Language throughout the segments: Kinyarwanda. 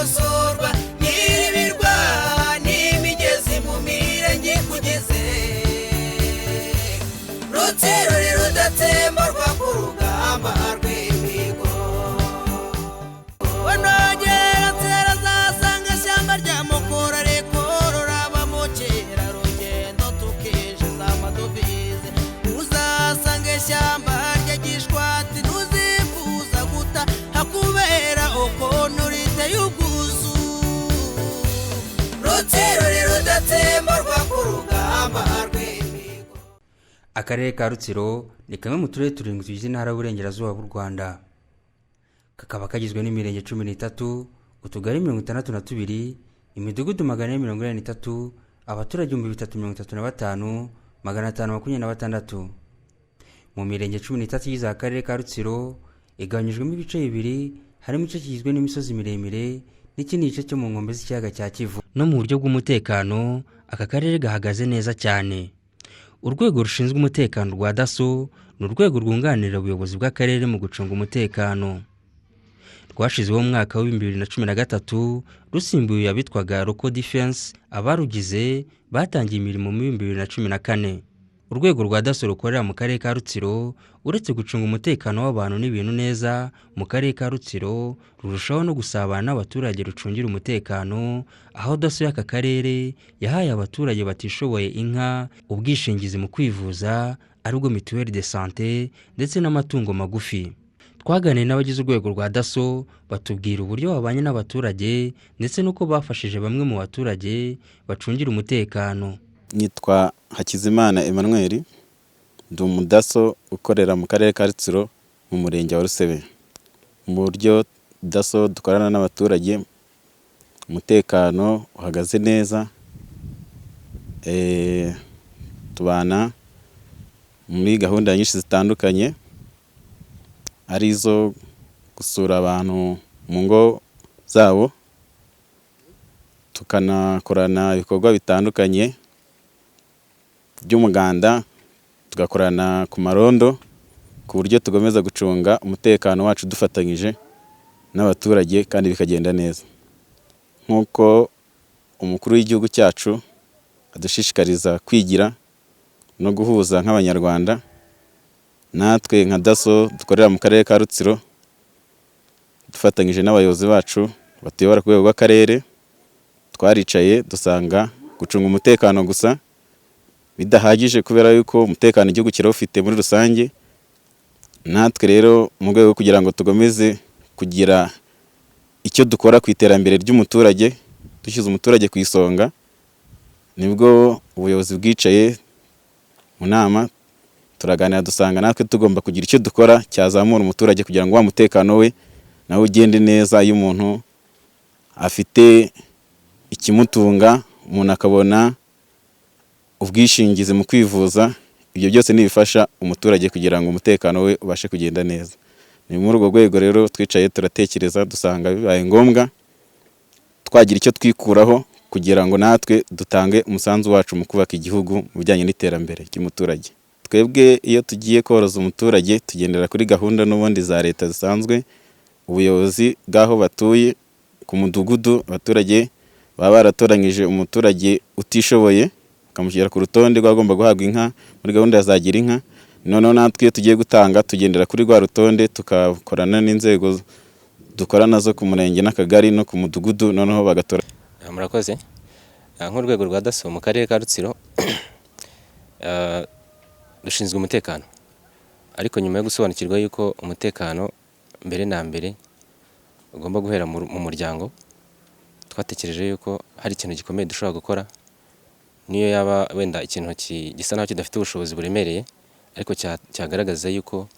gukosorwa n'ibirwa n'imigezi mu mirenge kugeze Rutsiro rudatsembarwa ku rugamba rw'imihigo wanogera nzera zasanga ishyamba rya mukura rikorora abamukera rugendo tukeje z'amadovize uzasanga ishyamba rya gishwati ntuzifuza guta hakubera ukuntu riteye ubwuzu Rutsiro rudatsembarwa ku rugamba rw'imihigo. Akarere ka Rutsiro ni kamwe mu turere turindwi tugize intara y'Uburengerazuba bw'u Rwanda. Kakaba kagizwe n'imirenge 13, utugari 62, imidugudu 443, abaturage 335, 526. Mu mirenge 13 igize akarere ka Rutsiro igabanyijwemo ibice bibiri, harimo igice kigizwe n'imisozi miremire n'ikindi gice cyo mu nkombe z'ikiyaga cya Kivu. No mu buryo bw'umutekano aka karere gahagaze neza cyane. Urwego rushinzwe umutekano rwa DASSO ni urwego rwunganira ubuyobozi bw'akarere mu gucunga umutekano. Rwashizweho mu mwaka wa 2013 rusimbuye abitwaga Local Defense, abarugize batangiye imirimo mu 2014. Urwego rwa DASSO rukorera mu karere ka Rutsiro uretse gucunga umutekano w'abantu n'ibintu neza mu karere ka Rutsiro rurushaho no gusabana n'abaturage rucungira umutekano, aho DASSO y'aka karere yahaye abaturage batishoboye inka, ubwishingizi mu kwivuza aribwo mutuelle de santé ndetse n'amatungo magufi. Twaganiriye n'abagize urwego rwa DASSO batubwira uburyo babanye n'abaturage ndetse nuko bafashije bamwe mu baturage bacungira umutekano. Nitwa Hakizimana Emmanuel, ndi umudaso ukorera mu karere ka Rutsiro mu murenge wa Rusebe. Mu buryo DASSO dukorana n'abaturage, umutekano uhagaze neza, tubana muri gahunda nyinshi zitandukanye, arizo gusura abantu mu ngo zabo, tukanakorana ibikorwa bitandukanye by'umuganda, tugakorana ku marondo ku buryo tugomeza gucunga umutekano wacu dufatanyije n'abaturage kandi bikagenda neza. Nkuko umukuru w'igihugu cyacu adushishikariza kwigira no guhuza nk'abanyarwanda, natwe nka DASSO dukorera mu karere ka Rutsiro dufatanyije n'abayobozi bacu batuyobora ku rwego rw'akarere, twaricaye dusanga gucunga umutekano gusa bidahagije kubera yuko umutekano igihugu kirawufite muri rusange. Natwe rero mu rwego kugira ngo tugomeze kugira icyo dukora ku iterambere ry'umuturage, dushyize umuturage ku isonga, nibwo ubuyobozi bwicaye mu nama turaganira dusanga natwe tugomba kugira icyo dukora cyazamura umuturage kugira ngo wa mutekano we nawe ugende neza. Iyo umuntu afite ikimutunga, umuntu akabona ubwishingizi mu kwivuza, ibyo byose nibifasha umuturage kugira ngo umutekano we ubashe kugenda neza. Ni muri urwo rwego rero twicaye turatekereza dusanga bibaye ngombwa twagira icyo twikuraho kugira ngo natwe dutange umusanzu wacu mu kubaka igihugu mu bijyanye n'iterambere ry'umuturage. Twebwe iyo tugiye koroza umuturage tugendera kuri gahunda n'ubundi za leta zisanzwe. Ubuyobozi bw'aho batuye ku mudugudu, abaturage baba baratoranyije umuturage utishoboye bakamushyira ku rutonde rwagomba guhabwa inka muri gahunda ya zagira inka. Noneho natwe iyo tugiye gutanga tugendera kuri rwa rutonde, tukakorana n'inzego dukorana zo ku murenge n'akagari no ku mudugudu, noneho bagatora. Murakoze. Nk'urwego rwa DASSO mu karere ka Rutsiro dushinzwe umutekano, ariko nyuma yo gusobanukirwa yuko umutekano mbere na mbere ugomba guhera mu muryango, twatekereje yuko hari ikintu gikomeye dushobora gukora, niyo yaba wenda ikintu gisa naho kidafite ubushobozi buremereye, ariko cyagaragaza yuko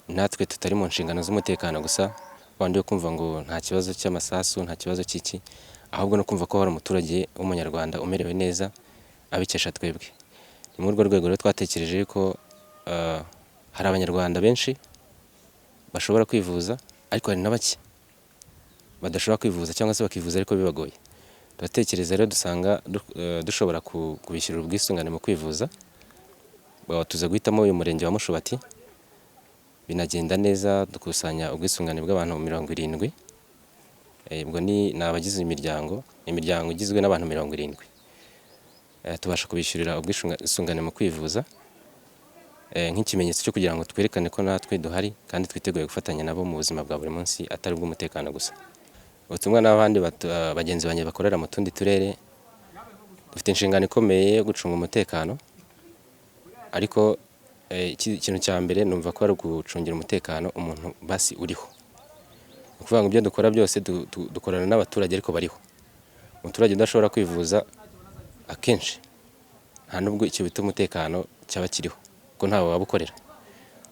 natwe tutari mu nshingano z'umutekano gusa, bandi yo kumva ngo nta kibazo cy'amasasu, nta kibazo cy'iki, ahubwo no kumva ko hari umuturage w'umunyarwanda umerewe neza abikesha twebwe. Ni muri urwo rwego rero twatekereje yuko hari abanyarwanda benshi bashobora kwivuza, ariko hari na bake badashobora kwivuza cyangwa se bakivuza ariko bibagoye. Turatekereza rero dusanga dushobora kubishyurira ubwisungane mu kwivuza, tuza guhitamo uyu murenge wa Mushubati, binagenda neza dukusanya ubwisungane bw'abantu 70, ubwo ni abagize imiryango igizwe n'abantu 70. Tubasha kubishyurira ubwisungane mu kwivuza nk'ikimenyetso cyo kugira ngo twerekane ko natwe duhari kandi twiteguye gufatanya nabo mu buzima bwa buri munsi atari ubw'umutekano gusa. Ubutumwa n'abandi bagenzi banjye bakorera mu tundi turere, dufite inshingano ikomeye yo gucunga umutekano, ariko ikintu cya mbere numva ko ari gucungira umutekano umuntu basi uriho. Ukuvuga ngo ibyo dukora byose dukorana n'abaturage ariko bariho. Umuturage udashobora kwivuza akenshi nta nubwo icyo bita umutekano cyaba kiriho ko ntawe wabukorera.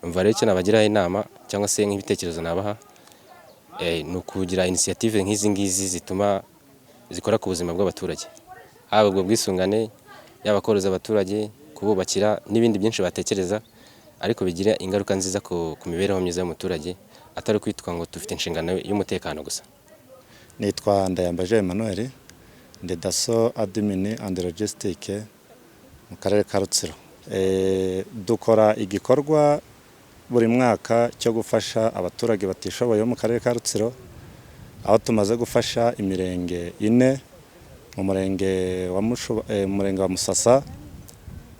Numva rero icyo nabagiraho inama cyangwa se nk'ibitekerezo nabaha ni ukugira initiative nk'izi ngizi zikora ku buzima bw'abaturage, haba ubwo bwisungane, yaba koroza abaturage, kububakira n'ibindi byinshi batekereza, ariko bigira ingaruka nziza ku mibereho myiza y'umuturage, atari kwitwa ngo dufite inshingano y'umutekano gusa. Nitwa Ndayambaje Emmanuel, ndi DASSO Admin and Logistic mu karere ka Rutsiro. Dukora igikorwa buri mwaka cyo gufasha abaturage batishoboye mu karere ka Rutsiro, aho tumaze gufasha imirenge 4 mu murenge wa Musasa.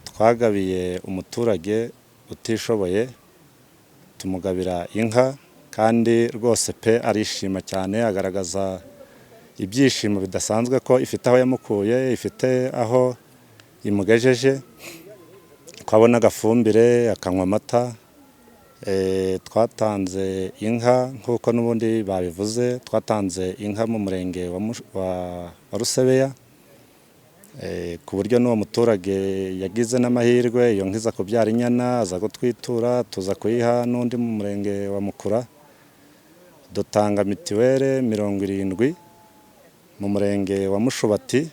Twagabiye umuturage utishoboye, tumugabira inka, kandi rwose pe arishima cyane, agaragaza ibyishimo bidasanzwe ko ifite aho yamukuye, ifite aho imugejeje, kwabona agafumbire, akanywa amata. Twatanze inka nk'uko n'ubundi babivuze, twatanze inka mu murenge wa Rusebeya, ku buryo n'uwo muturage yagize n'amahirwe, iyo nka iza kubyara inyana, aza gutwitura, tuza kuyiha n'undi mu murenge wa Mukura. Dutanga mitiwere 70 mu murenge wa Mushubati,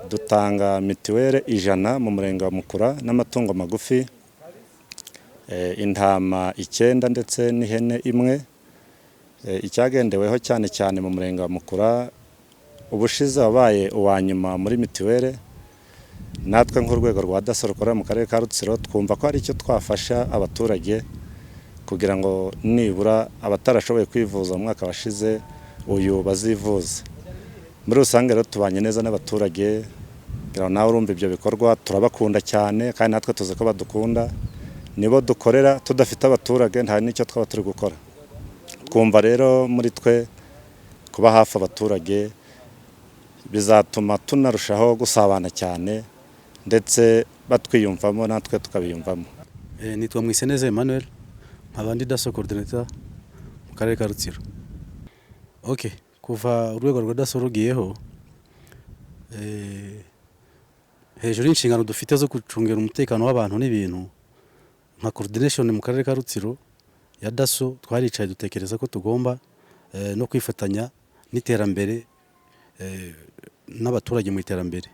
dutanga mitiwere 100 mu murenge wa Mukura, n'amatungo magufi intama 9 ndetse n'ihene 1. Icyagendeweho cyane cyane mu murenge wa Mukura, ubushize wabaye uwa nyuma muri mitiwere. Natwe nk'urwego rwa DASSO rukorera mu karere ka Rutsiro, twumva ko ari icyo twafasha abaturage kugira ngo nibura abatarashoboye kwivuza mu mwaka washize uyu bazivuze. Muri rusange rero tubanye neza n'abaturage, nawe urumva ibyo bikorwa turabakunda cyane, kandi natwe tuzi ko badukunda. Nibo dukorera, tudafite abaturage nta n'icyo twaba turi gukora. Twumva rero muri twe kuba hafi abaturage bizatuma tunarushaho gusabana cyane, ndetse batwiyumvamo natwe tukabiyumvamo. Nitwa Mwiseneza Emmanuel, nkabandi DASSO coordinator mu karere ka Rutsiro. Kuva urwego rwa DASSO rugiyeho, hejuru y'inshingano dufite zo gucungira umutekano w'abantu n'ibintu, nka coordination mu karere ka Rutsiro ya DASSO, twaricaye dutekereza ko tugomba no kwifatanya n'iterambere n'abaturage mu iterambere,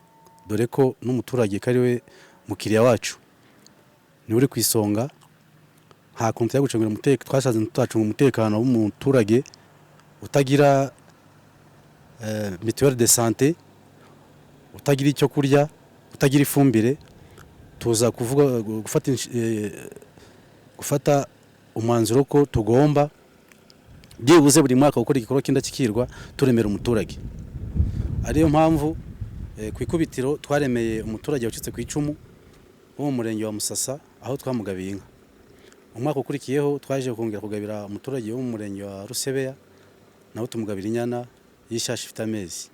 dore ko n'umuturage kariwe mukiriya wacu, ni uri ku isonga. Nta kuntu yo gucungira umutekano, twasaze tutacunga umutekano w'umuturage utagira mituelle de santé, utagira icyo kurya, utagira ifumbire. Tuza kuvuga gufata umwanzuro ko tugomba byibuze buri mwaka gukora igikorwa cy'indashyikirwa turemera umuturage. Ariyo mpamvu ku ikubitiro twaremeye umuturage wacitse ku icumu wo mu murenge wa Musasa, aho twamugabiye inka. Umwaka ukurikiyeho twaje kongera kugabira umuturage wo mu murenge wa Rusebeya, naho tumugabira inyana y'ishashi ifite amezi.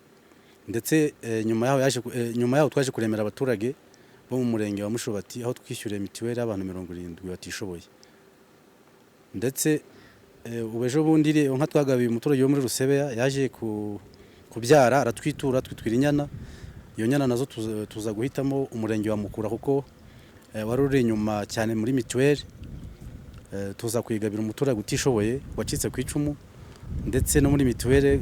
Ndetse nyuma yaho twaje kuremera abaturage bo mu murenge wa Mushubati, aho twishyuriye mitiwere y'abantu 70 batishoboye. Ndetse ubejo bundi nka twagabiye umuturage wo muri Rusebeya yaje kubyara, aratwitura, twitwira inyana. Iyo nyana nazo tuza guhitamo umurenge wa Mukura, kuko wari uri inyuma cyane muri mitiwere. Tuza kwigabira umuturage utishoboye wacitse ku icumu, ndetse no muri mitiwere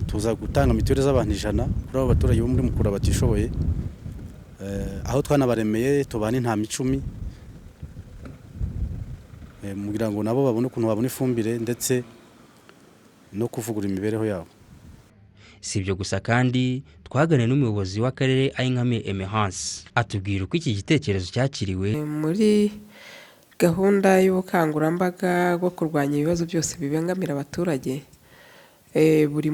tuza gutanga mitiwere z'abantu 100 kuri abo baturage bo muri Mukura batishoboye, aho twanabaremeye tubana intama 10 mugira ngo nabo babone ukuntu babona ifumbire ndetse no kuvugura imibereho yabo. Si ibyo gusa kandi twaganiriye n'umuyobozi w'akarere Ayinkamiye Emerance, atubwira uko iki gitekerezo cyakiriwe muri gahunda y'ubukangurambaga bwo kurwanya ibibazo byose bibangamira abaturage. buri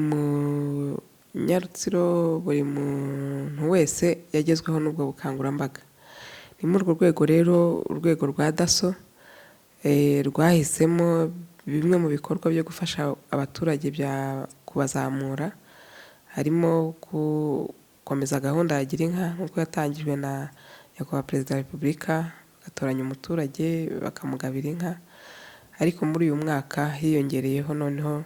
munyarutsiro buri muntu wese yagezweho n'ubwo bukangurambaga. Ni muri urwo rwego rero urwego rwa DASSO rwahisemo bimwe mu bikorwa byo gufasha abaturage bya kubazamura, harimo gukomeza gahunda ya gira inka nk'uko yatangijwe na nyakubahwa Perezida wa Repubulika, bagatoranya umuturage bakamugabira inka, ariko muri uyu mwaka hiyongereyeho noneho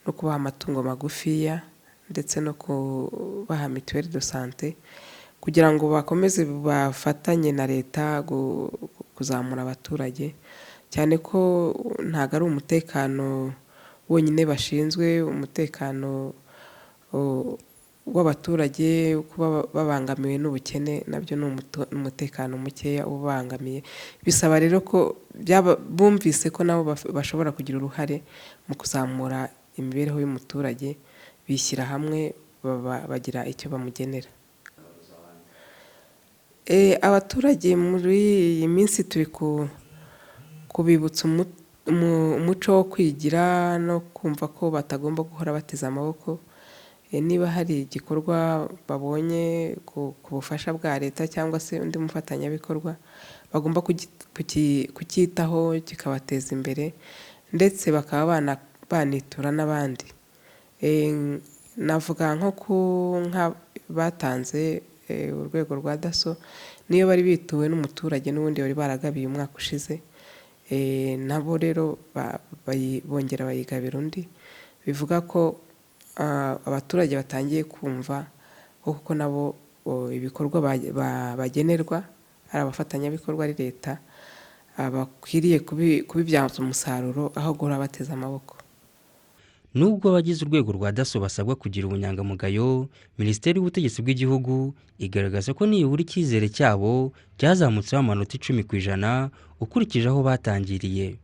no kubaha amatungo magufiya ndetse no kubaha mituelle de santé kugira ngo bakomeze bafatanye na leta kuzamura abaturage, cyane ko ntago ari umutekano wonyine bashinzwe, umutekano w'abaturage kuba babangamiwe n'ubukene nabyo ni umutekano mukeya ubangamiye. Bisaba rero ko bumvise ko nabo bashobora kugira uruhare mu kuzamura imibereho y'umuturage, bishyira hamwe bagira icyo bamugenera. Abaturage muri iyi minsi turi kubibutsa umuco wo kwigira no kumva ko batagomba guhora bateze amaboko. Niba hari igikorwa babonye ku bufasha bwa leta cyangwa se undi mufatanyabikorwa, bagomba kucyitaho kikabateza imbere ndetse bakaba banitura n'abandi. Navuga nka batanze urwego rwa DASSO niyo bari bituwe n'umuturage n'ubundi bari baragabiye umwaka ushize, nabo rero bongera bayigabira undi, bivuga ko abaturage batangiye kumva kuko nabo ibikorwa bagenerwa ari abafatanyabikorwa ari leta, bakwiriye kubibyaza umusaruro aho guhora bateze amaboko. Nubwo abagize urwego rwa DASSO basabwa kugira ubunyangamugayo, Minisiteri y'Ubutegetsi bw'Igihugu igaragaza ko nibura icyizere cyabo cyazamutseho amanota 10% ukurikije aho batangiriye.